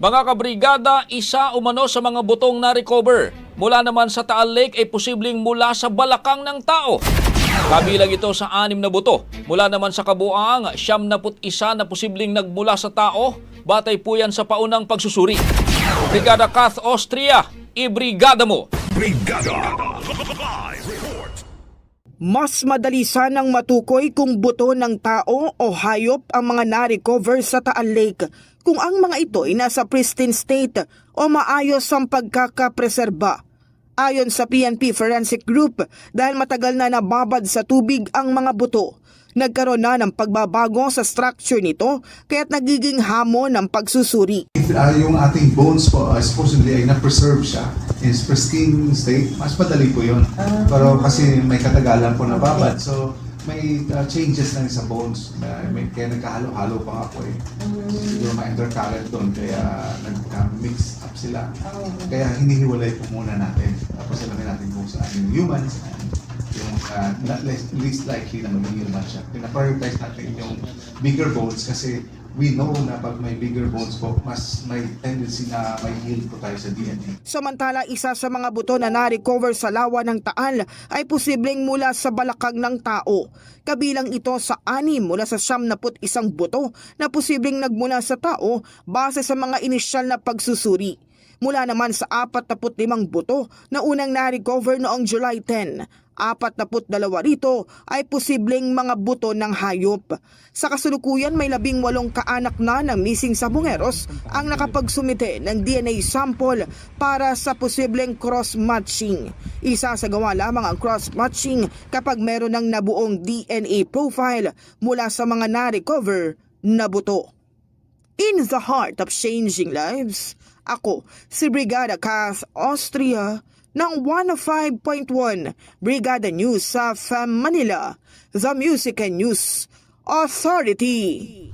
Mga kabrigada, isa umano sa mga butong na recover mula naman sa Taal Lake ay posibleng mula sa balakang ng tao. Kabilang ito sa 6 na buto. Mula naman sa kabuuang 71 na posibleng nagmula sa tao, batay po yan sa paunang pagsusuri. Brigada Kath Austria, ibrigada mo! Brigada Live Report. Mas madali sanang matukoy kung buto ng tao o hayop ang mga na-recover sa Taal Lake kung ang mga ito ay nasa pristine state o maayos ang pagkakapreserba. Ayon sa PNP Forensic Group, dahil matagal na nababad sa tubig ang mga buto, nagkaroon na ng pagbabago sa structure nito kaya't nagiging hamon ng pagsusuri. Yung ating bones po supposedly ay na-preserve siya in pristine state, mas madali po yun. Pero kasi may katagalan po nababad, so may changes na sa bones. Kaya nagkahalo-halo pa nga po eh. Siguro may intercurrent doon, kaya nag-mix up sila. Kaya hinihiwalay po muna natin. Tapos alamin natin kung saan yung humans and yung least likely na maging human siya. Pina-prioritize natin yung bigger bones kasi we know na pag may bigger bones po, mas may tendency na may yield po tayo sa DNA. Samantala, isa sa mga buto na na-recover sa lawa ng Taal ay posibleng mula sa balakang ng tao. Kabilang ito sa 6 mula sa 71 buto na posibleng nagmula sa tao base sa mga inisyal na pagsusuri. Mula naman sa 45 buto na unang na-recover noong July 10, 42 rito ay posibleng mga buto ng hayop. Sa kasulukuyan may 18 kaanak na ng missing sabongeros ang nakapagsumite ng DNA sample para sa posibleng cross-matching. Isasagawa lamang ang cross-matching kapag meron ng nabuong DNA profile mula sa mga na-recover na buto. In the heart of changing lives, ako si Brigada Kath Austria ng 105.1 Brigada News sa FM Manila, The Music and News Authority.